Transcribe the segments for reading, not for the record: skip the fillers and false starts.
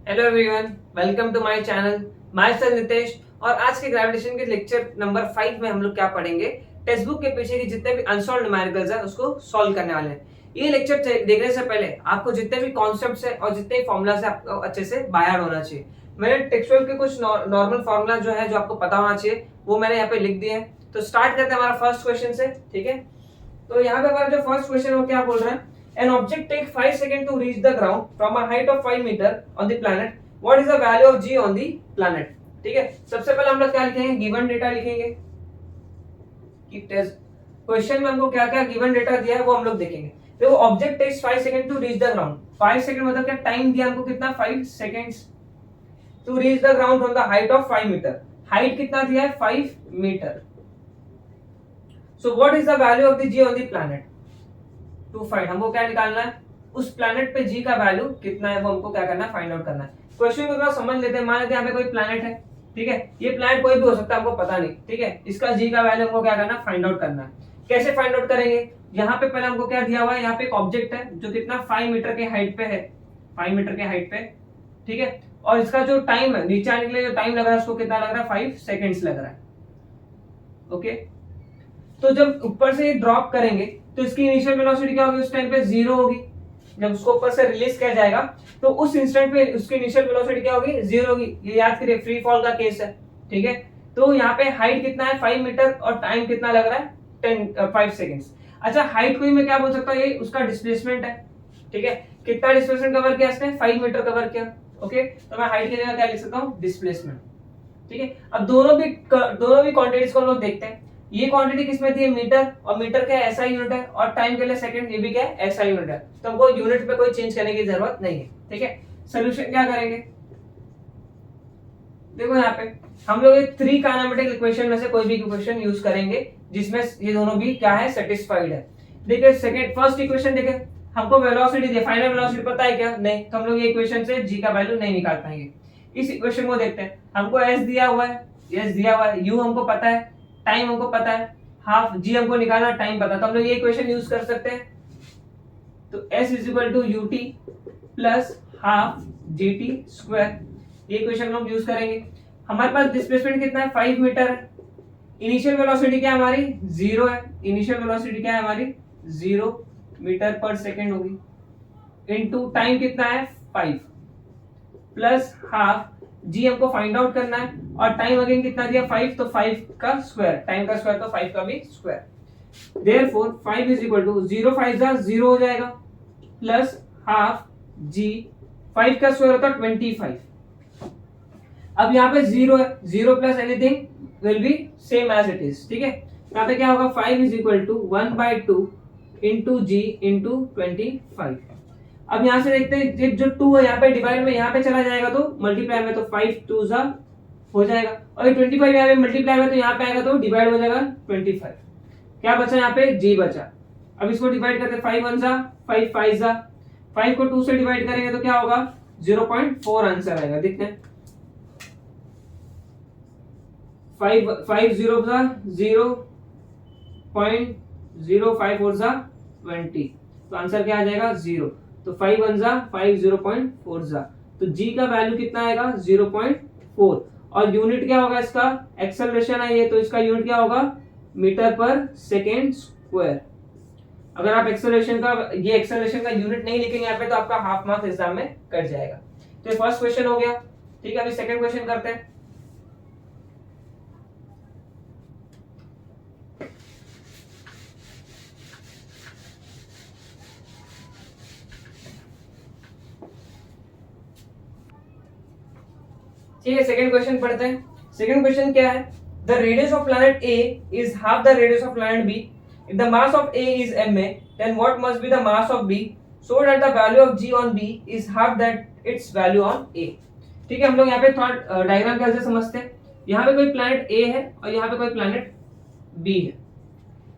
Hello everyone, welcome to my channel. Myself Nitesh. और आज के ग्रेविटेशन के लेक्चर नंबर 5 में हम लोग क्या पढ़ेंगे, टेक्स्ट बुक के पीछे के जितने भी अनसॉल्व्ड न्यूमेरिकल्स है उसको सॉल्व करने वाले हैं। ये लेक्चर देखने से पहले आपको जितने भी कॉन्सेप्ट्स है और जितने भी फॉर्मूलाज है आपको अच्छे से बाय हार्ट होना चाहिए। मैंने टेक्सचुअल के कुछ नॉर्मल फॉर्मूला जो है जो आपको पता होना चाहिए वो मैंने यहाँ पे लिख दिए हैं। तो स्टार्ट करते हैं हमारा फर्स्ट क्वेश्चन से, ठीक है। तो यहाँ पे हमारा जो फर्स्ट क्वेश्चन है वो क्या बोल रहा है, an object take 5 seconds to reach the ground from a height of 5 meter on the planet. What is the value of g on the planet? ठीक है, सबसे पहले हम लोग क्या लिखेंगे, गिवन डेटा लिखेंगे कि क्वेश्चन में हमको क्या क्या गिवन डेटा दिया है वो हम लोग देखेंगे। देखो, object takes 5 second to reach the ground. 5 second मतलब क्या, टाइम दिया हमको कितना, 5 seconds to reach the ground from the height of 5 metre. Height कितना दिया है, 5 metre. So what is the value of the g on the planet to find. हमको क्या निकालना है, उस प्लैनेट पे जी का वैल्यू कितना है वो हमको क्या करना है, फाइंड आउट करना है। क्वेश्चन को थोड़ा समझ लेते हैं। मान लेते हैं यहाँ पे कोई प्लैनेट है, ठीक है। ये प्लैनेट कोई भी हो सकता है, हमको पता नहीं, ठीक है। इसका जी का वैल्यू हमको क्या करना है, फाइंड आउट करना है। कैसे फाइंड आउट करेंगे, यहाँ पे पहले हमको क्या दिया हुआ है, यहाँ पे एक ऑब्जेक्ट है जो कितना 5 मीटर के हाइट पे है, 5 मीटर के हाइट पे, ठीक है। और इसका जो टाइम है, नीचे आने के लिए जो टाइम लग रहा है उसको कितना लग रहा है, 5 सेकेंड्स लग रहा है, ओके। तो जब ऊपर से ड्रॉप करेंगे तो इसकी इनिशियल वेलोसिटी क्या होगी, उस टाइम पे 0 होगी। जब उसको ऊपर से रिलीज किया जाएगा तो उस इंस्टेंट पे उसकी इनिशियल वेलोसिटी क्या होगी, 0 होगी। ये याद करिए, फ्री फॉल का केस है, ठीक है। तो यहाँ पे हाइट कितना है, 5 मीटर, और टाइम कितना लग रहा है, 5 सेकेंड्स। अच्छा, हाइट को ही मैं क्या बोल सकता हूँ, ये उसका डिस्प्लेसमेंट है, ठीक है। कितना डिस्प्लेसमेंट कवर किया इसने, 5 मीटर कवर किया, ओके। तो मैं हाइट की जगह क्या लिख सकता हूँ, डिस्प्लेसमेंट, ठीक है। अब दोनों भी क्वांटिटीज को हम लोग देखते हैं। ये क्वांटिटी किसमें थी, मीटर, और मीटर क्या है, एसआई यूनिट है, और टाइम के लिए सेकंड, ये भी क्या है, एसआई यूनिट है। तो हमको यूनिट पे कोई चेंज करने की जरूरत नहीं है, ठीक है। सोल्यूशन क्या करेंगे, देखो यहाँ पे हम लोग एक 3 काइनेमेटिक इक्वेशन में से कोई भी इक्वेशन यूज करेंगे जिसमें ये दोनों भी क्या है, सेटिस्फाइड है। देखिए सेकंड फर्स्ट इक्वेशन, देखिए हमको वेलोसिटी दी, फाइनल वेलोसिटी पता है क्या, नहीं, तो हम लोग ये इक्वेशन से जी का वैल्यू नहीं निकाल पाएंगे। इस इक्वेशन को देखते हैं, हमको एस दिया हुआ है, एस दिया हुआ है, यू हमको पता है, टाइम हमको पता है, हाफ जी हमको निकालना, टाइम पता, तो हम लोग ये इक्वेशन यूज कर सकते हैं। तो s is equal to u t plus half g t square, ये इक्वेशन हम यूज करेंगे। हमारे पास डिस्प्लेसमेंट कितना है, 5 मीटर है। इनिशियल वेलोसिटी क्या हमारी, 0 है। इनिशियल वेलोसिटी क्या है हमारी, 0 मीटर पर सेकेंड होगी, इनटू टाइम कितना है, 5 प्लस हाफ, जी हमको फाइंड आउट करना है, और टाइम अगेन कितना दिया, 5, तो 5 का स्क्वायर, टाइम का स्क्वायर तो 5 का भी square. Therefore 5 is equal to 0 5 जा 0 हो जाएगा, प्लस हाफ जी, 5 का स्क्वायर होता है 25। अब यहाँ पे 0 है, 0 plus anything will be same as it is, ठीक है। यहाँ पे क्या होगा, 5 is equal to 1/2 into g into 25। अब यहां से देखते हैं, जो 2 है यहाँ पे डिवाइड में यहाँ पे चला जाएगा तो मल्टीप्लाई में, तो 5 2 जा हो जाएगा, और ये 25 यहाँ पे मल्टीप्लाई में तो यहाँ पे आएगा तो डिवाइड हो जाएगा 25। क्या बचा यहाँ पे, जी बचा। अब इसको डिवाइड करते, 5 1 जा 5 5 जा, 5 को 2 से डिवाइड करेंगे तो क्या होगा, 0.4 आंसर आएगा। देखते हैं, 5 5 0 जा 0.05 और जा 20, तो आंसर क्या आ जाएगा, 0। तो 5 1 जा 5 0.4 जा, तो जी का वैल्यू कितना आएगा, 0.4। और यूनिट क्या होगा इसका, एक्सेलरेशन है ये, तो इसका यूनिट क्या होगा, मीटर पर सेकेंड स्क्वायर। अगर आप एक्सेलरेशन का, ये एक्सेलरेशन का यूनिट नहीं लिखेंगे यहाँ पे तो आपका हाफ मार्क्स एग्जाम में कट जाएगा। तो ये फर्स्ट क्वेश्चन हो गया, ठीक है। अभी सेकंड क्वेश्चन करते हैं। ठीक है, सेकंड क्वेश्चन पढ़ते हैं। सेकंड क्वेश्चन क्या है, the radius of planet A is half the radius of planet B. If the mass of A is ma, then what must be the mass of b so that the value of g on b is half that its value on a। ठीक है, हम लोग यहाँ पे थोड़ा diagram कैसे समझते हैं। यहाँ पे कोई प्लैनेट ए है और यहाँ पे कोई प्लैनेट बी है।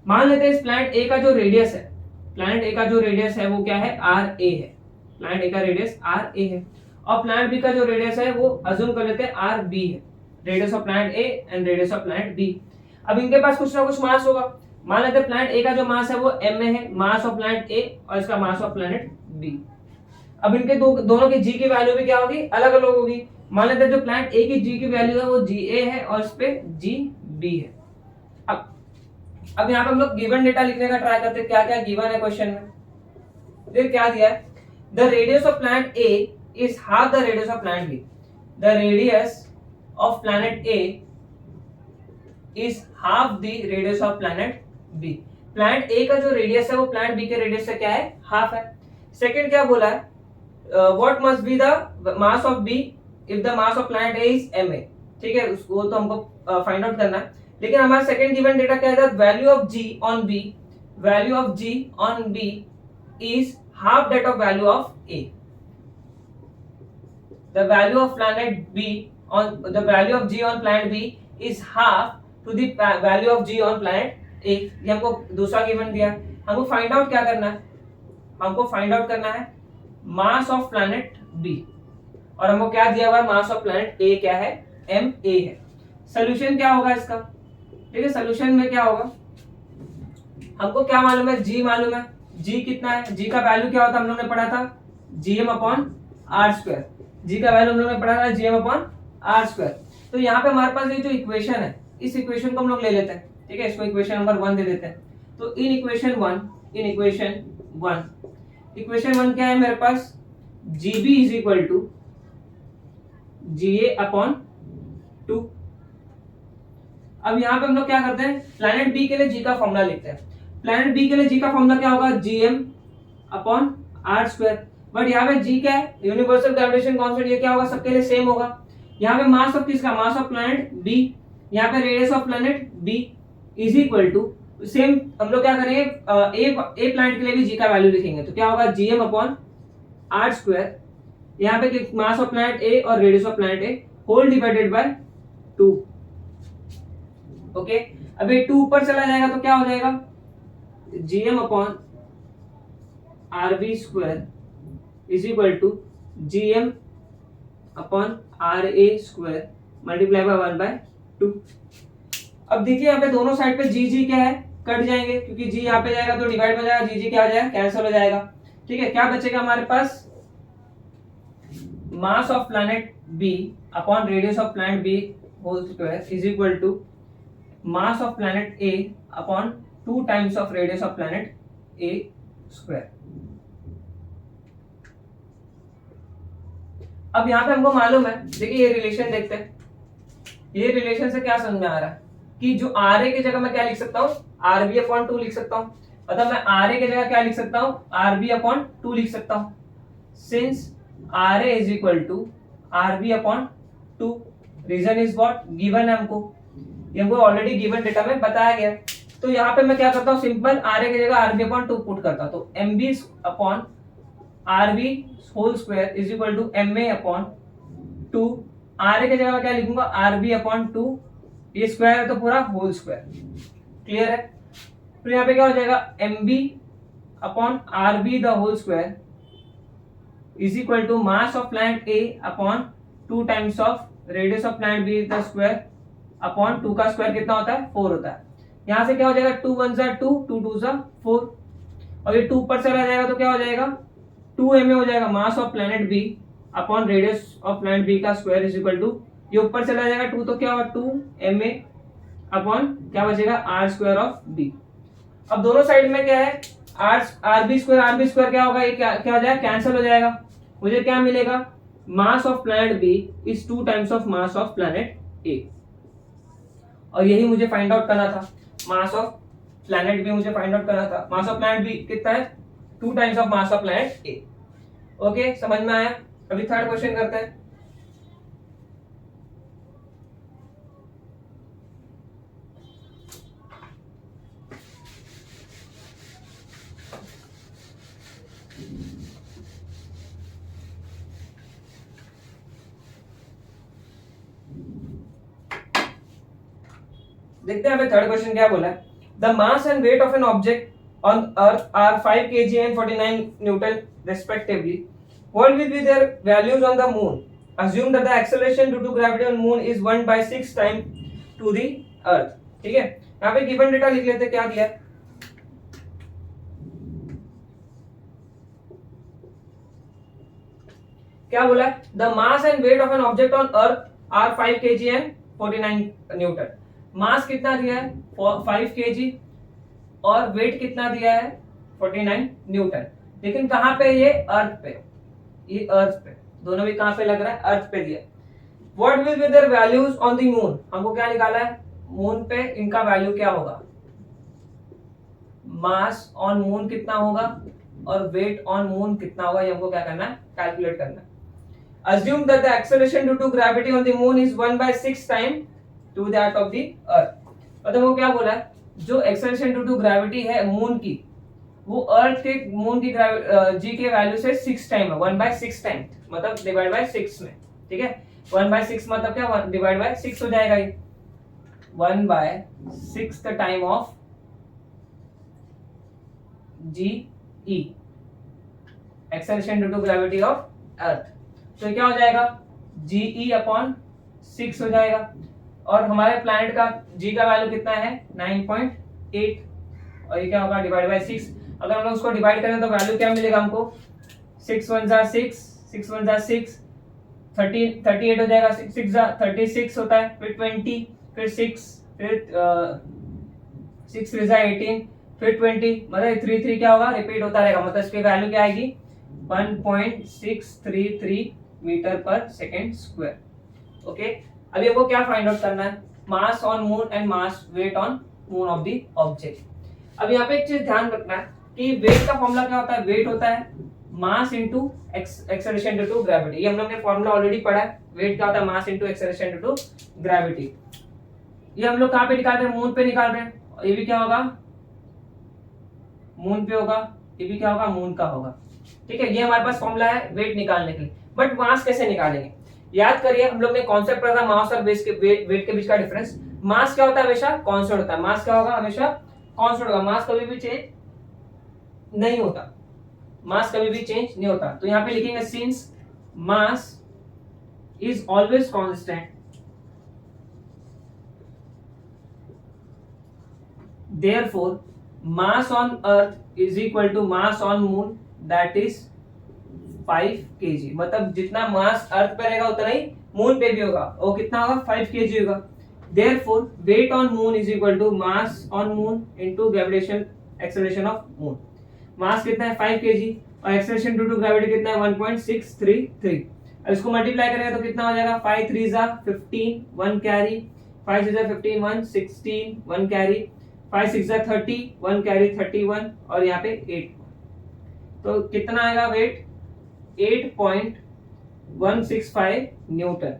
मान लेते हैं इस प्लैनेट ए का जो रेडियस है, प्लैनेट ए का जो रेडियस है वो क्या है, आर ए है। प्लैनेट ए का रेडियस आर ए है, और प्लैनेट बी का जो रेडियस है वो अज्यूम कर लेते हैं आर बी है। Radius of planet A and radius of planet B. अब इनके पास कुछ ना कुछ मास होगा। मान लेते हैं प्लैनेट ए का जो मास है वो m में है, मास ऑफ प्लैनेट ए, और इसका मास ऑफ प्लैनेट बी। अब इनके दोनों की जी की वैल्यू भी क्या होगी, अलग अलग होगी। मान लेते हैं जो प्लांट ए की जी की वैल्यू है वो जी ए है और इस पे जी बी है। अब यहाँ पे हम लोग गिवन डेटा लिखने का ट्राई करते हैं, क्या क्या गिवन है क्वेश्चन में। फिर क्या दिया है, the radius of plant A is half the radius of plant B. The radius of planet A is half the radius of planet B. Planet A का जो रेडियस है वो प्लैनेट बी के रेडियस से क्या है, हाफ है। Second क्या बोला है, what must be the mass of B if the mass of planet A is M A. ठीक है, उसको तो हमको फाइंड आउट करना है। लेकिन हमारा सेकंड गिवन डेटा क्या है, value of g on B, value of g on B is half that of value of A. The value of planet B on the value of G on planet B is half to the value of G on planet A। ये हमको दूसरा given दिया। हमको find out क्या करना है, हमको find out करना है मास ऑफ प्लैनेट B, और हमको क्या दिया हुआ है, मास ऑफ प्लैनेट A क्या है, MA है। सोल्यूशन क्या होगा इसका, ठीक है, सोल्यूशन में क्या होगा, हमको क्या मालूम है, G मालूम है। G कितना है, G का वैल्यू क्या होता है, हम लोगों ने पढ़ा था GM अपॉन आर स्क्वायर। जी का वैल्यू हम लोगों ने पढ़ा था जीएम अपॉन आर स्क्वायर। तो यहाँ पे हमारे पास ये जो इक्वेशन है, इस इक्वेशन को हम लोग ले लेते हैं। ठीक है, इसको इक्वेशन नंबर 1 दे देते हैं। तो इन इक्वेशन वन क्या है मेरे पास, GB is equal to GA upon 2। अब यहाँ पे हम लोग क्या करते हैं, प्लैनेट बी के लिए जी का फॉर्मूला लिखते हैं। प्लैनेट बी के लिए जी का फॉर्मूला क्या होगा, GM upon R square. But यहाँ पे जी क्या है, यूनिवर्सल ग्रेविटेशन कांस्टेंट, ये क्या होगा, सबके लिए सेम होगा। यहाँ पे मास ऑफ किसका, मास ऑफ प्लैनेट बी, यहाँ पे radius of planet B is equal to same. हम लोग क्या करेंगे, ए प्लैनेट के लिए भी जी का वैल्यू लिखेंगे। तो क्या होगा, जीएम अपॉन आर स्क्वायर, यहाँ पे मास ऑफ प्लैनेट ए और radius of planet A whole divided by 2। Okay, अब ये 2 ऊपर चला जाएगा तो क्या हो जाएगा, GM upon R B square is equal to GM upon R A square multiply by 1/2। अब देखिए यहाँ पे दोनों साइड पे जी जी क्या है, कट जाएंगे, क्योंकि जी यहाँ पे जाएगा तो डिवाइड हो जाएगा, जी जी क्या हो जाएगा, कैंसिल हो जाएगा। ठीक है, क्या बचेगा हमारे पास, mass of planet B upon radius of planet B whole square is equal to mass of planet A upon 2 times of radius of planet A square. अब यहाँ पे हमको मालूम है, देखिए ये रिलेशन देखते हैं। ये रिलेशन से क्या समझ में आ रहा है कि जो आर ए की जगह मैं क्या लिख सकता हूँ, आर बी अपॉन 2 लिख सकता हूँ। मतलब मैं आर ए की जगह क्या लिख सकता हूँ, आर बी अपॉन 2 लिख सकता हूँ। Since R A is equal to R B upon 2, reason is what, given है हमको, ये हमको ऑलरेडी गिवन डेटा में बताया गया। तो यहाँ पे मैं क्या करता हूँ, सिंपल आर ए की जगह आर बी अपॉन 2 पुट करता हूँ। तो M B upon R B whole square is equal to M A upon 2। R A की जगह मैं क्या लिखूंगा, आर बी अपॉन 2, ये स्क्वायर है तो पूरा होल स्क्वायर। क्लियर है, फिर यहाँ पे क्या हो जाएगा, M B upon R B the whole square is equal to mass of planet A upon 2 times of radius of planet B the square upon 2 का स्क्वायर कितना होता है, 4 होता है। यहाँ से क्या हो जाएगा, 2 1 जा 2, 2 2 जा 4, और ये 2 ऊपर चला जाएगा तो क्या हो जाएगा, 2 एम ए हो जाएगा, mass of planet B upon radius of planet B का स्क्वायर इज इक्वल टू, ये ऊपर चला जाएगा 2 तो क्या होगा, 2 एम ए अपॉन क्या बचेगा, आर स्क्वायर ऑफ बी। अब दोनों साइड में क्या है, आर बी स्क्वायर क्या होगा, ये क्या हो जाएगा, कैंसिल हो जाएगा। मुझे क्या मिलेगा, mass of planet B is 2 times of mass of planet A, और यही मुझे फाइंड आउट करना था। मास ऑफ प्लैनेट बी मुझे फाइंड आउट करना था। मास ऑफ प्लैनेट बी कितना है, 2 times of mass of planet A. Okay, समझ में आया। अभी थर्ड क्वेश्चन करते हैं। देखते हैं थर्ड क्वेश्चन क्या बोला है। The mass and weight of an object on earth are 5 kg and 49 newton respectively. What will be their values on the moon? Assume that the acceleration due to gravity on moon is 1/6 time to the earth. ठीक है, यहाँ पे given data लिख लेते हैं, क्या दिया है, क्या बोला है, the mass and weight of an object on earth are 5 kg and 49 newton. Mass कितना दिया है 5 kg और वेट कितना दिया है 49 न्यूटन। लेकिन कहां पे, ये अर्थ पे, ये अर्थ पे, दोनों भी कहां पे लग रहा है, अर्थ पे दिया। What will be there values on the moon, हमको क्या निकाला है, मून पे इनका वैल्यू क्या होगा, मास ऑन मून कितना होगा और वेट ऑन मून कितना होगा, ये हमको क्या करना है, कैलकुलेट करना है। Assume that the acceleration due to gravity on the moon is 1/6 time to that of the earth। मतलब वो क्या बोला है, जो एक्सेलरेशन ड्यू टू ग्रेविटी है मून की, वो अर्थ के मून की जी के वैल्यू से 6 टाइम है, 1/6 टाइम, मतलब डिवाइड बाय 6 में, ठीक है। 1/6 मतलब क्या, डिवाइड बाय 6 हो जाएगा ये, 1/6 time of g e, acceleration due to gravity of earth. तो क्या हो जाएगा, जीई अपॉन 6 हो जाएगा। और हमारे प्लैनेट का जी का वैल्यू कितना है 9.8, और ये क्या होगा डिवाइड बाय 6। अगर हम लोग उसको डिवाइड करें तो वैल्यू क्या मिलेगा हमको, 6 1 जा 6, 6 1 जा 6, 38 हो जाएगा, 6 6 जा 36 होता है, फिर 20, फिर 6, फिर 6 3 जा 18, फिर 20, मतलब 3 3 क्या होगा, रिपीट होता रहेगा, मतलब इसकी वैल्यू क्या आएगी 1.633 मीटर पर सेकेंड स्क्वायर। ओके, अभी हमको क्या फाइंड आउट करना है, मास on moon and mass weight on moon of the object. अब यहाँ पे एक चीज ध्यान रखना है कि वेट का फॉर्मूला क्या होता है, वेट होता है mass into acceleration due to gravity. ये हम लोग ने फॉर्मूला ऑलरेडी पढ़ा है, वेट क्या होता है mass into acceleration due to gravity. ये हम लोग कहाँ पे निकाल रहे हैं, मून पे निकाल रहे हैं, और ये भी क्या होगा मून पे होगा, ये भी क्या होगा मून का होगा, ठीक है। ये हमारे पास फॉर्मूला है वेट निकालने के लिए। बट मास कैसे निकालेंगे, याद करिए हम लोग ने कॉन्सेप्ट पढ़ा था मास और वेट के बीच का डिफरेंस। मास क्या होता है, हमेशा कांस्टेंट होता है, मास क्या होगा, हमेशा कांस्टेंट होगा, मास कभी भी चेंज नहीं होता, मास कभी भी चेंज नहीं होता। तो यहाँ पे लिखेंगे since mass is always constant, therefore mass on earth is equal to mass on moon, that is 5 kg। मतलब जितना मास अर्थ पे रहेगा उतना ही मून पे भी होगा, और कितना होगा 5 kg होगा। therefore weight on moon is equal to mass on moon into gravitation acceleration of moon। मास कितना है 5 kg और एक्सेलरेशन ड्यू टू ग्रेविटी कितना है 1.633। अब इसको मल्टीप्लाई करेंगे तो कितना हो जाएगा, 5 3 जा 15, 1 कैरी, 5 6 जा 15, 1 16, 1 कैरी, 5 6 जा 30, 1 कैरी 31, और यहाँ पे 8। तो कितना आएगा वेट 8.165 न्यूटन।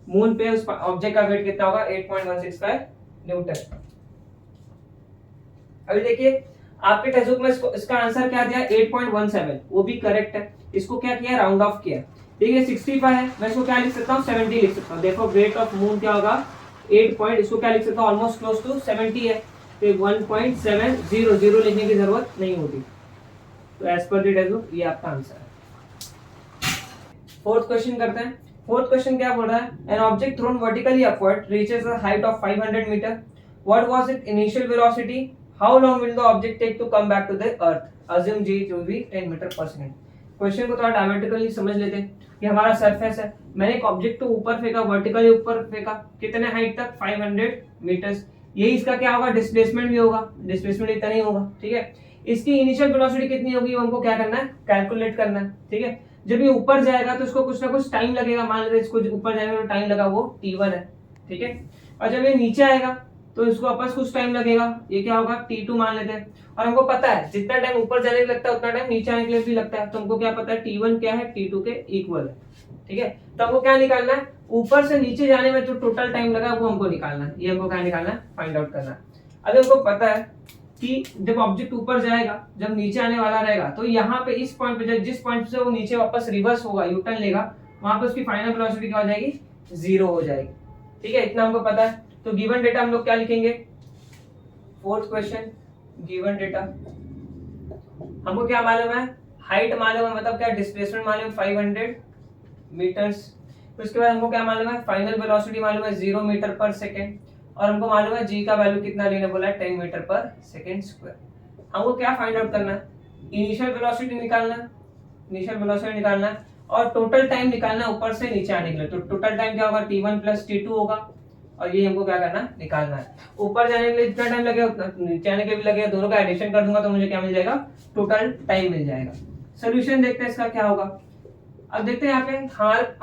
मून पे उस ऑब्जेक्ट का वेट कितना होगा 8.165 न्यूटन। अभी देखिए आपके टेक्स्ट बुक में इसका आंसर क्या दिया 8.17, वो भी करेक्ट है। इसको क्या किया, राउंड ऑफ किया, ठीक है। 65 है, मैं इसको क्या लिख सकता हूँ 70 लिख सकता हूँ। देखो वेट ऑफ मून क्या होगा 8 पॉइंट, इसको क्या लिख सकता हूँ ऑलमोस्ट क्लोज टू 70 है, तो 1.700 लिखने की जरूरत नहीं होती। तो as per the text book ये आपका आंसर है। फोर्थ क्वेश्चन करते हैं। फोर्थ क्वेश्चन क्या बोल रहा है, an object thrown vertically upward reaches a height of 500 metre, what was its initial velocity, how long will the object take to come back to the earth, assume g to be 10 metre per second. Question को थोड़ा diametrically समझ लेते हैं कि हमारा surface है, मैंने एक ऑब्जेक्ट को ऊपर फेंका, वर्टिकली ऊपर फेंका, कितने हाइट तक 500 मीटर्स। यही इसका क्या होगा डिस्प्लेसमेंट भी होगा, डिस्प्लेसमेंट इतना ही होगा, ठीक है। इसकी इनिशियल वेलोसिटी कितनी होगी हमको क्या करना है, कैलकुलेट करना है, ठीक है। जब ये ऊपर जाएगा तो इसको कुछ ना कुछ टाइम लगेगा, मान लेते इसको ऊपर जाने में टाइम लगा वो t1 है, ठीक है। और जब ये नीचे आएगा तो इसको वापस कुछ टाइम लगेगा, ये क्या होगा t2 मान लेते हैं। और हमको पता है जितना टाइम ऊपर जाने के लिए लगता है उतना टाइम नीचे आने के लिए भी लगता है, तो हमको क्या पता है t1 क्या है t2 के इक्वल है, ठीक है। तो हमको क्या निकालना है, ऊपर से नीचे जाने में जो टोटल टाइम लगा वो हमको निकालना है, ये हमको क्या निकालना है, फाइंड आउट करना है। अभी हमको पता है कि जब ऑब्जेक्ट ऊपर जाएगा, जब नीचे आने वाला रहेगा, तो यहाँ पे इस पॉइंट पे जिस पॉइंट से वो नीचे वापस रिवर्स होगा, यू टर्न लेगा, वहां पे उसकी फाइनल वेलोसिटी क्या हो जाएगी, 0 हो जाएगी, ठीक है। इतना हमको पता है। तो गिवन डेटा हम लोग क्या लिखेंगे, फोर्थ क्वेश्चन गिवन डेटा हमको क्या मालूम है, हाइट मालूम है, मतलब क्या डिस्प्लेसमेंट मालूम है 500 मीटर्स। तो इसके बाद हमको क्या मालूम है, फाइनल वेलोसिटी मालूम है 0 मीटर पर सेकेंड, और हमको मालूम है जी का वैल्यू कितना लेने बोला है 10 मीटर पर सेकेंड स्क्वायर। हमको क्या फाइंड आउट करना है, इनिशियल वेलोसिटी निकालना है, इनिशियल वेलोसिटी निकालना है। और टोटल टाइम निकालना ऊपर से नीचे आने के लिए। तो टोटल टाइम क्या होगा, t1 प्लस t2 होगा, और ये हमको क्या करना, निकालना है। ऊपर जाने के लिए जितना टाइम लगेगा उतना नीचे आने के भी लगेगा, दोनों का एडिशन कर दूंगा तो मुझे क्या मिल जाएगा, टोटल टाइम मिल जाएगा। सोल्यूशन देखते हैं इसका क्या होगा। अब देखते हैं यहाँ पे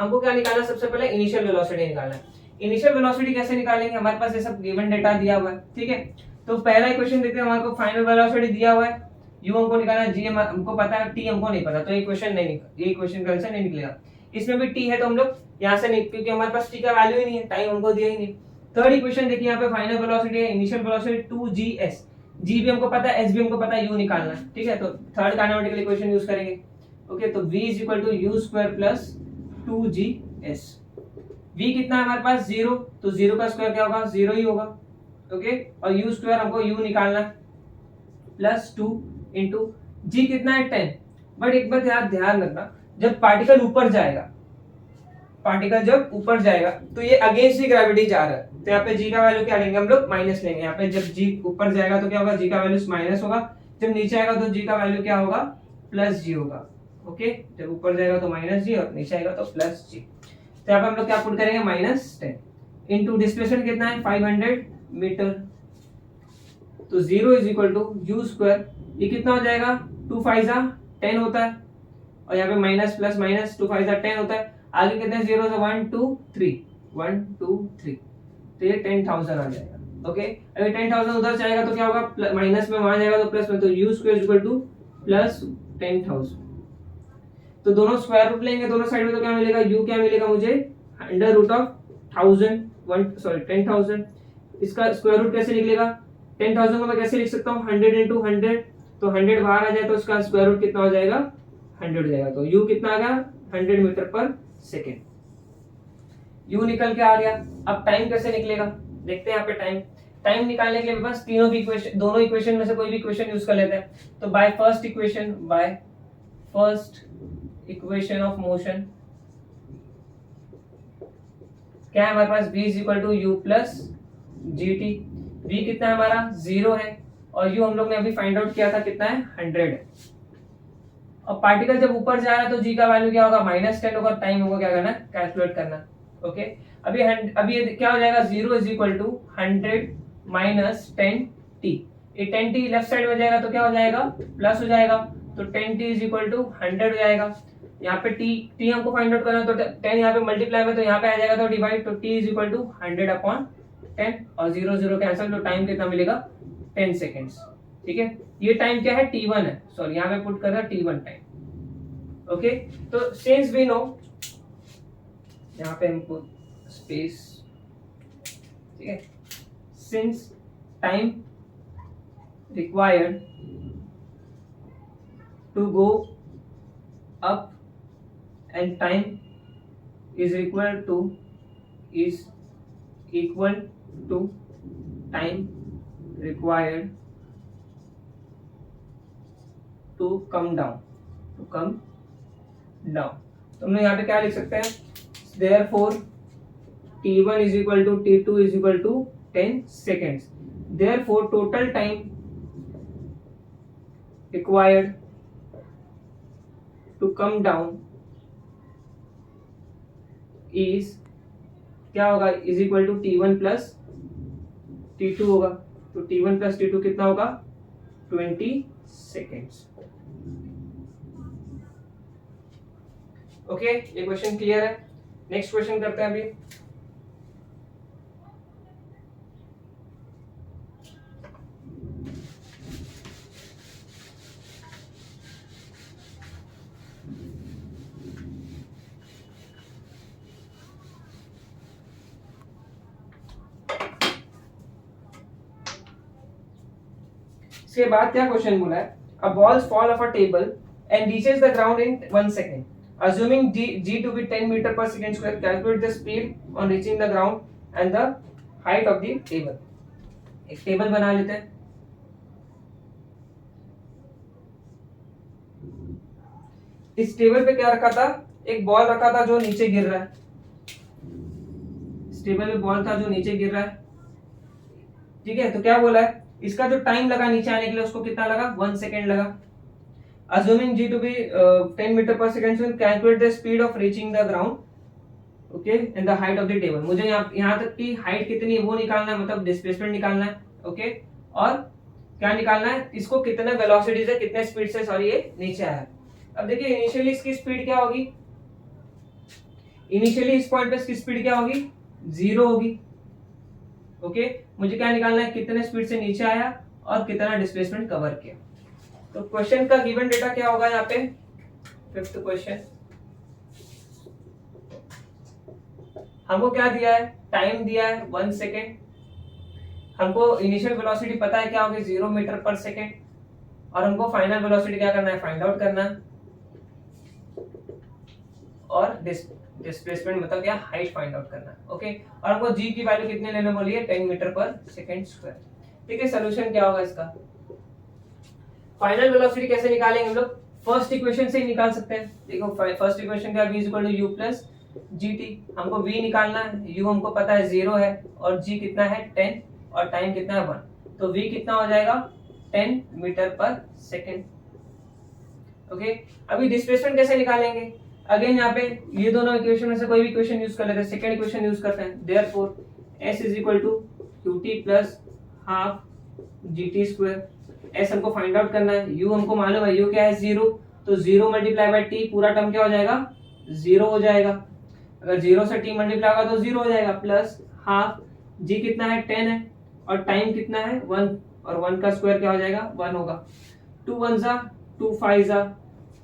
हमको क्या निकालना, सबसे पहले इनिशियल वेलोसिटी निकालना है। इनिशियल वेलोसिटी कैसे निकालेंगे, हमारे पास ये सब गिवन डेटा दिया हुआ है, ठीक है। तो पहला इक्वेशन देखते हैं, हमारे को फाइनल वेलोसिटी दिया हुआ है, u हमको निकालना है, g हमको पता है, t हमको नहीं पता, तो ये इक्वेशन का आंसर नहीं निकलेगा। इसमें भी t है तो हम लोग यहाँ से नहीं, क्योंकि हमारे पास t का वैल्यू ही नहीं है, टाइम हमको दिया ही नहीं। थर्ड इक्वेशन देखिए, यहाँ पे फाइनल वेलोसिटी है, इनिशियल वेलोसिटी 2gs, g भी हमको पता है, s भी हमको पता है, u निकालना है, ठीक है। तो थर्ड काइनेमेटिकल इक्वेशन यूज करेंगे। ओके, तो v is equal to u square plus 2gs। v कितना है हमारे पास 0, तो 0 का स्क्वायर क्या होगा, 0 ही होगा। ओके, और u स्क्वायर हमको u निकालना है प्लस 2 इंटू g कितना है 10। बट एक बात ध्यान रखना, जब पार्टिकल ऊपर जाएगा, जब ऊपर जाएगा तो ये अगेंस्ट दी ग्रेविटी जा रहा है, तो यहाँ पे g का वैल्यू क्या लेंगे हम लोग, माइनस लेंगे। यहाँ पे जब g ऊपर जाएगा तो क्या होगा, g का वैल्यू माइनस होगा, जब नीचे आएगा तो g का वैल्यू क्या होगा, प्लस g होगा। ओके, जब ऊपर जाएगा तो माइनस g और नीचे आएगा तो प्लस g। तो यहाँ पे हम लोग क्या पुट करेंगे, -10 इंटू डिस्प्लेसमेंट कितना है 500 मीटर, तो 0 is equal to u square, ये कितना हो जाएगा, 2 5 10 होता है, और यहाँ पे माइनस प्लस माइनस 2 5 10 होता है, आगे कितने 0 से 1 2 3 1 2 3, तो ये 10,000 आ जाएगा। ओके, अगर 10,000 उधर जाएगा तो क्या होगा, माइनस में वहां जाएगा तो प्लस में, तो you square is equal two plus 10,000। तो दोनों स्क्वायर रूट लेंगे दोनों साइड में, तो क्या मिलेगा, u क्या मिलेगा मुझे, अंडर रूट ऑफ 10,000। इसका स्क्वायर रूट कैसे निकलेगा, 10,000 को मैं कैसे लिख सकता हूँ, 100 इंटू 100, तो 100 बाहर आ जाए तो इसका स्क्वायर रूट कितना हो जाएगा, 100 हो जाएगा। तो u कितना आ गया, 100 मीटर पर सेकेंड। u निकल के आ गया। अब टाइम कैसे निकलेगा, देखते हैं यहाँ पे टाइम निकालने के लिए बस तीनों की इक्वेशन, दोनों इक्वेशन में से कोई भी इक्वेशन यूज कर लेते हैं। तो by first equation of motion क्या है हमारे पास, v is equal to u plus g t. v कितना है हमारा, 0 है, और u हम लोग ने अभी फाइंड आउट किया था कितना है, 100 है। और पार्टिकल जब ऊपर जा रहा है तो g का वैल्यू क्या होगा, -10 होगा, टाइम होगा क्या करना, कैलकुलेट करना। ओके, अभी ये क्या हो जाएगा, 0 is equal to 100 minus 10t। ये 10t लेफ्ट साइड में जाएगा तो क्या हो जाएगा, प्लस हो जाएगा, तो 10t इज इक्वल टू 100 हो जाएगा। यहाँ पे t हमको फाइंड आउट करना है, तो 10 यहाँ पे मल्टीप्लाई में, तो यहाँ पे आ जाएगा तो डिवाइड, तो t is equal to 100 upon 10, और 0 0 कैंसिल, तो टाइम कितना मिलेगा, 10 सेकेंड्स। ठीक है, ये टाइम क्या है, t1 है, सॉरी यहाँ पे पुट कर रहा है t1 टाइम। ओके, तो सिंस वी नो, यहाँ पे हमको स्पेस, ठीक है, since time required to go up and time is equal to time required to come down तो हम लोग यहाँ पे क्या लिख सकते हैं, therefore t1 is equal to t2 is equal to 10 seconds, therefore total time required to come down is क्या होगा, is equal to t1 plus t2 होगा, तो t1 plus t2 कितना होगा, 20 seconds। ओके, ये क्वेश्चन क्लियर है। Next question करते हैं अभी। इसके बाद क्या क्वेश्चन बोला है, a balls fall off a table and reaches the ground in 1 second, assuming g to be 10 meter per second square, calculate the speed on reaching the ground and the height of the table। एक table बना लेते हैं। इस table पे क्या रखा था, एक बॉल रखा था जो नीचे गिर रहा है, इस टेबल पे बॉल था जो नीचे गिर रहा है, ठीक है। तो क्या बोला है, इसका जो टाइम लगा नीचे आने के लिए उसको कितना लगा, 1 सेकेंड लगा। assuming g to be 10 metre per second, so calculate the speed of reaching the ground, okay, and the height of the table. मुझे यहाँ तक की हाइट कितनी वो निकालना है, मतलब डिस्प्लेसमेंट निकालना है, ओके, और क्या निकालना है, इसको कितना वेलोसिटी से कितने स्पीड से सॉरी ये नीचे आया है। अब देखिए इनिशियली इसकी स्पीड क्या होगी, इनिशियली इस पॉइंट पे इसकी स्पीड क्या होगी, 0 होगी, ओके। मुझे क्या निकालना है, कितने स्पीड से नीचे आया और कितना डिस्प्लेसमेंट कवर किया। तो क्वेश्चन का गिवन डेटा क्या होगा यहाँ पे, फिफ्थ क्वेश्चन, हमको क्या दिया है, टाइम दिया है 1 सेकेंड, हमको इनिशियल वेलोसिटी पता है क्या होगी 0 मीटर पर सेकेंड, और हमको फाइनल वेलोसिटी क्या करना है, फाइंड आउट करना है, और डिस्प्लेसमेंट मतलब क्या, हाइट फाइंड आउट करना है, ओके। और हमको जी की वैल्यू कितने लेने बोली है, 10 मीटर पर सेकेंड स्क्वायर। ठीक है, सोल्यूशन क्या होगा इसका, फाइनल वेलोसिटी कैसे निकालेंगे हम लोग, फर्स्ट इक्वेशन से ही निकाल सकते हैं। देखो फर्स्ट इक्वेशन क्या, v equal to u plus g t, हमको v निकालना है, u हमको पता है 0 है, और g कितना है 10, और टाइम कितना है 1, तो v कितना हो जाएगा 10 मीटर पर सेकेंड, ओके। अभी डिस्प्लेसमेंट कैसे निकालेंगे, अगेन यहाँ पे ये दोनों इक्वेशन में से कोई भी इक्वेशन यूज कर लेते हैं, सेकंड इक्वेशन यूज करते हैं, therefore s is equal to qt plus half gt square. s हमको फाइंड आउट करना है, u हमको मालूम है u क्या है 0, तो 0 मल्टीप्लाई बाय t पूरा टर्म क्या हो जाएगा 0 हो जाएगा, अगर 0 से t मल्टीप्लाई होगा तो 0 हो जाएगा, प्लस हाफ g कितना है 10 है, और टाइम कितना है 1, और 1 का स्क्वायर क्या हो जाएगा 1 होगा, 2 1 जा 2 5 जा,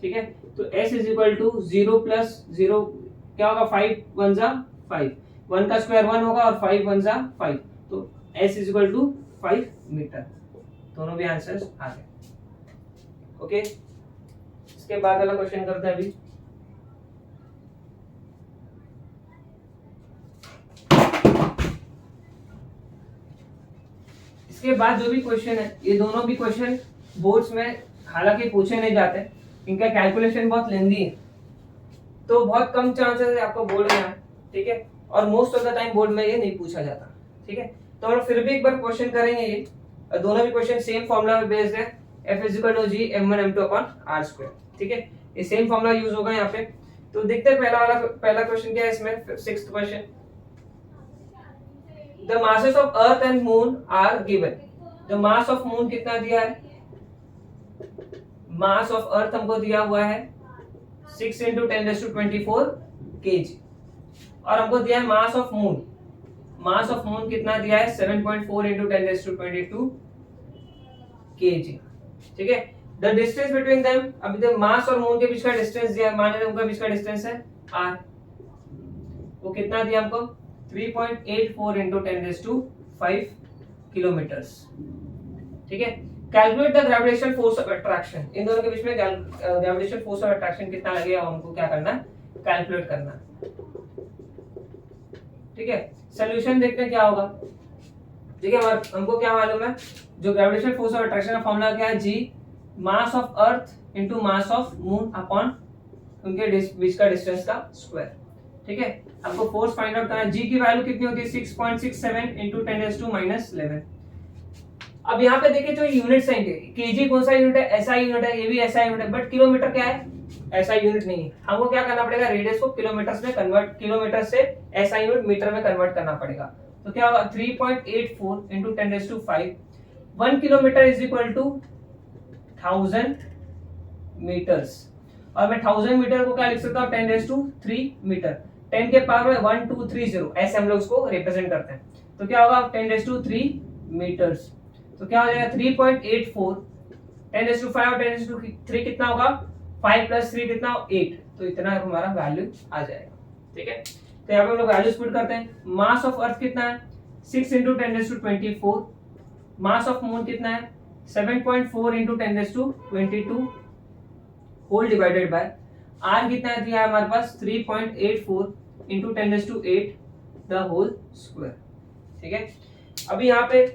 ठीक है। तो s is equal to 0 plus 0 क्या होगा 5 1 जा 5, 1 का स्क्वायर 1 होगा, और 5 1 जा 5, तो s is equal to 5 metre. दोनों भी आंसर्स आ गए, ओके। इसके बाद वाला क्वेश्चन करते हैं अभी, इसके बाद जो भी क्वेश्चन है, ये दोनों भी क्वेश्चन बोर्ड्स में हालांकि पूछे नहीं जाते, इनका कैलकुलेशन बहुत लेंदी है, तो बहुत कम चांसेस है आपको बोर्ड में आए, ठीक है, और most of the time board में ये नहीं पूछा जाता, ठीक है। तो हम फिर भी एक बार क्वेश्चन करेंगे, ये दोनों भी क्वेश्चन सेम फॉर्मूला पे बेस्ड है, f is equal to g m1 m2 upon r square, ठीक है, ये सेम फॉर्मूला यूज होगा यहाँ पे। तो देखते हैं पहला क्वेश्चन क्या है इसमें, sixth question, the masses of earth and moon are given, the mass of moon कितना दिया है, मास ऑफ अर्थ हमको दिया हुआ है 6 into 10⁻24 kg, और हमको दिया है मास of moon, mass of moon कितना दिया है 7.4 into 10⁻22 kg, ठीक है। द डिस्टेंस बिटवीन देम, अभी द मास और मून के बीच का डिस्टेंस दिया है, मान लेते हैं उनका बीच का डिस्टेंस है r, वो कितना दिया हमको 3.84 into 10⁻5 किलोमीटर्स, ठीक है। Calculate the gravitational force of attraction, इन दोनों के बीच में ग्रेविटेशनल फोर्स ऑफ अट्रैक्शन कितना लगेगा, हमको क्या करना है, कैलकुलेट करना है, ठीक है। सॉल्यूशन देखते हैं क्या होगा, ठीक है। हमको क्या मालूम है, जो ग्रेविटेशनल फोर्स ऑफ अट्रैक्शन का फॉर्मूला क्या है, G mass of earth into mass of moon upon उनके बीच का डिस्टेंस का स्क्वायर, ठीक है। हमको फोर्स फाइंड आउट करना है, जी की वैल्यू कितनी होती है 6.67 into 10⁻⁻11। अब यहाँ पे देखिए जो यूनिट्स हैं, केजी कौन सा यूनिट है, एसआई यूनिट है, ये भी एसआई यूनिट है, बट किलोमीटर क्या है, एसआई यूनिट नहीं है। हमको क्या करना पड़ेगा, रेडियस को किलोमीटर में कन्वर्ट, किलोमीटर से एसआई यूनिट मीटर में कन्वर्ट करना पड़ेगा। तो क्या होगा 3.84 into 10⁻5, 1 kilometre is equal to 1000 metres, और मैं 1000 मीटर को क्या लिख सकता हूँ 10⁻3 मीटर, 10 के पावर में 1230, ऐसे हम लोग इसको रिप्रेजेंट करते हैं। तो क्या होगा 10⁻3 मीटर्स, तो क्या हो जाएगा 3.84, 10⁻5 और 10⁻3 कितना होगा 5 + 3 कितना 8, तो इतना हमारा वैल्यू आ जाएगा, ठीक है। तो यहाँ पे हम लोग वैल्यूज पुट करते हैं, मास ऑफ अर्थ कितना है 6 into 10⁻24, मास ऑफ मून कितना है 7.4 into 10⁻22 whole divided by r कितना दिया है हमारे पास 3.84 into 10⁻8 द होल स्क्वायर, ठीक है। अभी यहाँ पे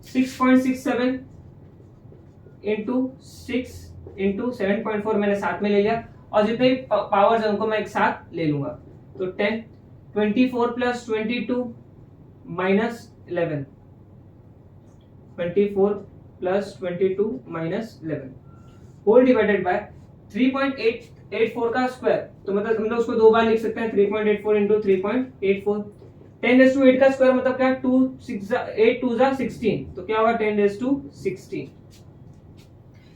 6.67 into 6 into 7.4 मैंने साथ में ले लिया, और जितने भी पावर्स हैं उनको मैं एक साथ ले लूंगा, तो 10 24 + 22 - 11, 24 + 22 - 11, होल डिवाइडेड बाय 3.884 का स्क्वायर, तो मतलब हम लोग उसको दो बार लिख सकते हैं 3.84 इंटू 3.84। 10⁸ का स्क्वायर मतलब क्या, 2 6 8 2 16, तो क्या होगा 10⁻16।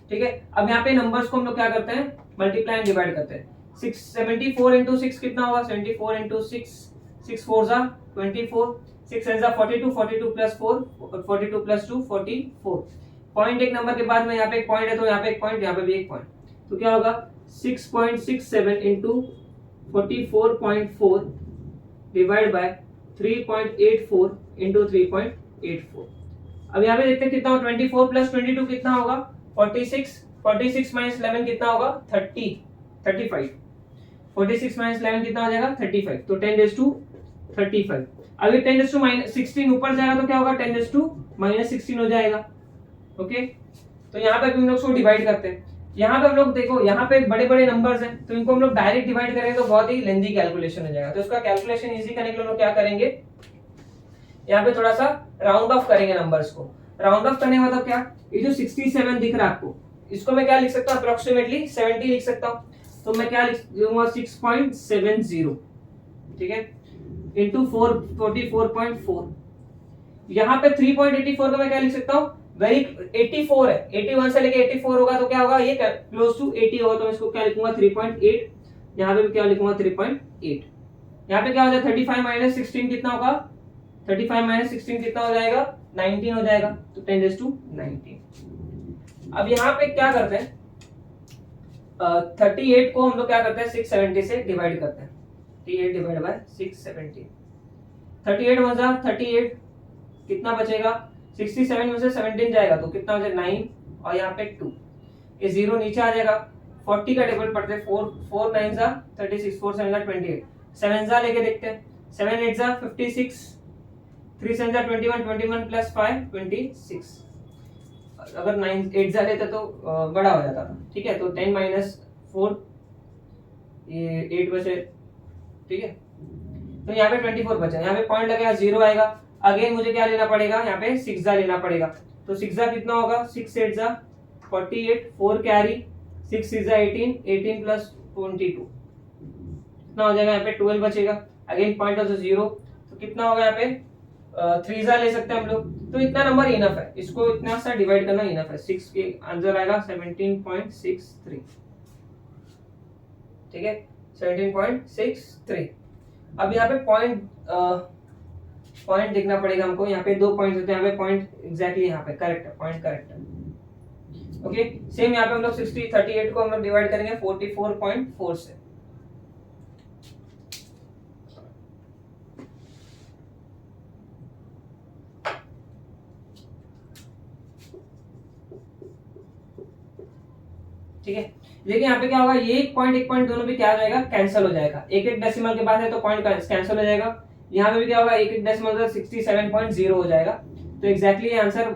ठीक है, अब यहाँ पे नंबर्स को हम लोग क्या करते हैं, मल्टीप्लाई एंड डिवाइड करते हैं। 74 इंटू 6 कितना होगा, 74 इंटू 6, 6 4 जा 24, 6 7 जा 42, 42 प्लस 4, 42 प्लस 2 44। पॉइंट एक नंबर के बाद में यहाँ पे एक पॉइंट है, तो यहाँ पे एक पॉइंट, यहाँ पे भी एक पॉइंट, तो क्या होगा 6.67 इंटू 44.4 डिवाइड बाय 3.84 इंटू 3.84। अब यहाँ पे देखते हैं कितना होगा, 24 प्लस 22 कितना होगा 46, 46 माइनस 11 कितना होगा 35, 46 माइनस 11 कितना हो जाएगा 35, तो 10⁻35। अभी 10⁻16 ऊपर जाएगा तो क्या होगा 10⁻−16 हो जाएगा। ओके, तो यहाँ पे हम लोग इसको डिवाइड करते हैं। यहाँ पे हम लोग देखो, यहाँ पे बड़े बड़े नंबर्स हैं, तो इनको हम लोग डायरेक्ट डिवाइड करेंगे तो बहुत ही लेंथी कैलकुलेशन हो जाएगा। तो इसका कैलकुलेशन इजी करने के लिए हम लोग क्या करेंगे, यहाँ पे थोड़ा सा राउंड ऑफ करेंगे नंबर्स को। राउंड ऑफ करने का मतलब क्या, ये जो 67 दिख रहा है आपको, इसको मैं क्या लिख सकता हूँ, अप्रोक्सीमेटली 70 लिख सकता हूँ। तो मैं क्या लिख दूंगा 6.70, ठीक है, इंटू 44.4। यहाँ पे 3.84 का मैं क्या लिख सकता हूँ, वेरी 84 है, 81 से लेके 84 होगा तो क्या होगा, ये क्लोज टू 80 होगा, तो मैं इसको क्या लिखूंगा 3.8। यहाँ पे भी क्या लिखूंगा 3.8। यहाँ पे क्या हो जाएगा 35 - 16 कितना होगा, 35 - 16 कितना हो जाएगा 19 हो जाएगा, तो 10⁻19। अब यहाँ पे क्या करते हैं, 38 को हम लोग क्या करते हैं 670 से डिवाइड करते हैं, 38 डिवाइड बाय 670, 38 में जा 38 कितना बचेगा, 67 में से 17 जाएगा तो कितना हो जाएगा 9, और यहाँ पे 2, ये 0 नीचे आ जाएगा। 40 का टेबल पढ़ते हैं, 4 4 9 जा 36, 4 7 जा 28, 7 जा लेके देखते हैं, 7 8 जा 56, 3 7 जा 21, 21 प्लस 5 26। अगर 9 8 जा लेते तो बड़ा हो जाता था, ठीक है, तो 10 - 4 ये 8 बचे, ठीक है, तो यहाँ पे 24 बचा, यहाँ पे पॉइंट लगेगा 0 आएगा। अगेन मुझे क्या लेना पड़ेगा, यहाँ पे 6 जा लेना पड़ेगा, तो 6 जा कितना होगा, 6 8 जा 48, 4 कैरी, 6 6 जा 18, 18 प्लस 22 कितना हो जाएगा, यहाँ पे 12 बचेगा। अगेन पॉइंट ऑफ 0, तो कितना होगा यहाँ पे 3 जा ले सकते हैं हम लोग, तो इतना नंबर इनफ है, इसको इतना सा डिवाइड करना इनफ है। 6 के आंसर आएगा 17.63, ठीक है 17.63। अब यहाँ पे पॉइंट देखना पड़ेगा हमको, यहाँ पे 2 पॉइंट्स होते हैं, यहाँ पे पॉइंट एग्जैक्टली यहाँ पे करेक्ट है, पॉइंट करेक्ट है। ओके, सेम यहाँ पे हम लोग 38 को हम लोग डिवाइड करेंगे 44.4 से। ठीक है, देखिए यहाँ पे क्या होगा, ये एक पॉइंट दोनों भी क्या हो जाएगा, कैंसिल हो जाएगा। एक एक डेसिमल के बाद है तो पॉइंट कैंसिल हो जाएगा। यहाँ पे भी क्या होगा, एक एक डेसिमल 67.0 हो जाएगा, तो एग्जैक्टली आंसर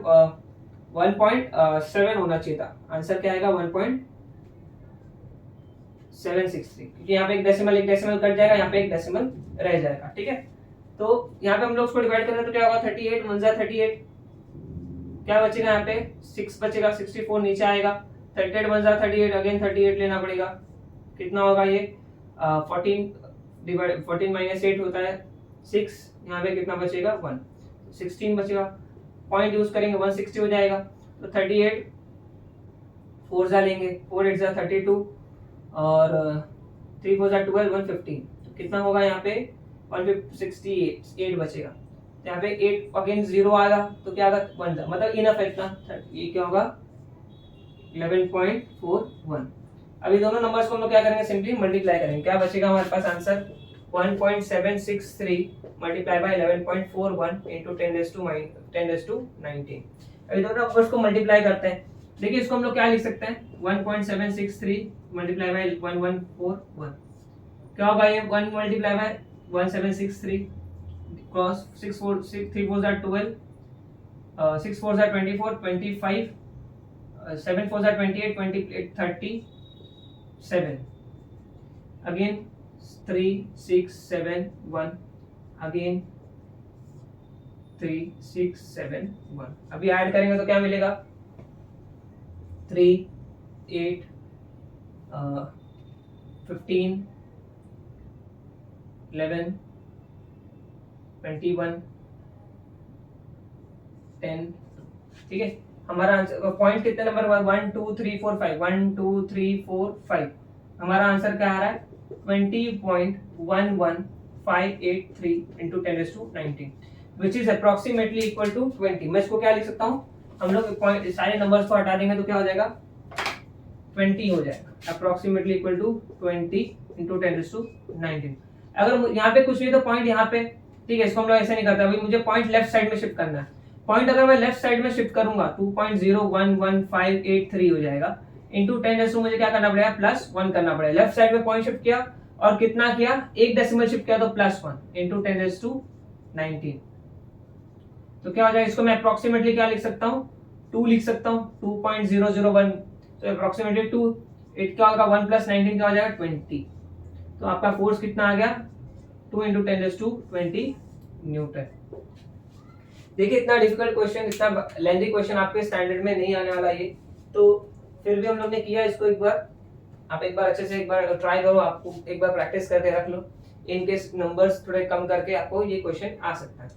1.7 होना चाहिए था। आंसर क्या आएगा 1.763, क्योंकि यहाँ पे एक डेसिमल कट जाएगा, यहाँ पे एक डेसिमल रह जाएगा। ठीक है, तो यहाँ पे हम लोग उसको डिवाइड करें तो क्या होगा 38 1 जा 38, क्या बचेगा यहाँ पे 6 बचेगा, 64 नीचे आएगा, 38 1 जा 38, अगेन 38 लेना पड़ेगा, कितना होगा ये 14 डिवाइड 14 - 8 होता है 6, यहाँ पे कितना बचेगा 1, 16 बचेगा। पॉइंट यूज करेंगे 160 हो जाएगा, तो 38 4 जा लेंगे, 4 8 जा 32 और 3 4 जा 12 115, तो कितना होगा यहाँ पे 168 बचेगा। तो यहाँ पे 8 अगेन 0 आएगा तो क्या होगा 1 जा, मतलब इनफ है इतना, ये क्या होगा 11.41। अभी दोनों नंबर्स को हम लोग क्या करेंगे, सिंपली मल्टीप्लाई करेंगे, क्या बचेगा हमारे पास आंसर 1.763 मल्टीप्लाई बाय 11.41 इंटू 10⁻19। अभी दोनों नंबर्स को मल्टीप्लाई करते हैं, देखिए इसको हम लोग क्या लिख सकते हैं 1.763 मल्टीप्लाई बाय 1141, क्या होगा ये 1 multiply by 1763 cross 6 4 6 3 4 12 6 4 24 25 7 4 28 28 37, again 3 6 7 1, again 3 6 7 1। अभी ऐड करेंगे तो क्या मिलेगा 3 8 15 11 21 10। ठीक है, हमारा आंसर पॉइंट कितने नंबर 1 2 3 4 5 1 2 3 4 5। हमारा आंसर क्या आ रहा है 20.11583 into 10⁻19 which is approximately equal to 20। मैं इसको क्या लिख सकता हूँ, हम लोग पॉइंट सारे नंबर्स को हटा देंगे तो क्या हो जाएगा 20 हो जाएगा, अप्रोक्सीमेटली इक्वल टू 20 into 10⁻19। अगर यहाँ पे कुछ नहीं तो पॉइंट यहाँ पे, ठीक है, इसको हम लोग ऐसे नहीं करते, अभी मुझे पॉइंट लेफ्ट साइड में शिफ्ट करना है। पॉइंट अगर मैं लेफ्ट साइड में शिफ्ट करूंगा 2.0111583 हो जाएगा, इंटू 10 मुझे क्या करना पड़ेगा +1 करना पड़ेगा। लेफ्ट साइड में पॉइंट शिफ्ट किया और कितना किया, एक डेसिमल शिफ्ट किया तो +1 इंटू 10⁻19। तो क्या हो जाएगा, इसको मैं अप्रोक्सीमेटली क्या लिख सकता हूँ 2 लिख सकता हूँ 2.001। तो अप्रोक्सीमेटली 2 8 क्या होगा 1 + 19 क्या हो जाएगा 20। तो आपका फोर्स कितना आ गया 2 इंटू 10⁻20 न्यूटन। देखिए इतना डिफिकल्ट क्वेश्चन, इतना लेंथी क्वेश्चन आपके स्टैंडर्ड में नहीं आने वाला ये, तो फिर भी हम लोग ने किया इसको। एक बार आप एक बार अच्छे से एक बार ट्राई करो, आपको एक बार प्रैक्टिस करके रख लो, इन केस नंबर्स थोड़े कम करके आपको ये क्वेश्चन आ सकता है।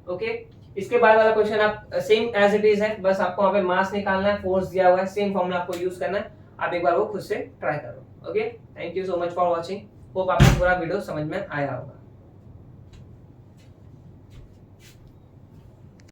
ओके, इसके बाद वाला क्वेश्चन आप सेम एज इट इज है, बस आपको वहां पे मास निकालना है, फोर्स दिया हुआ है, सेम फॉर्मूला आपको यूज करना है। आप एक बार वो खुद से ट्राई करो। Okay, thank you so much for watching, hope आपको पूरा वीडियो समझ में आया होगा।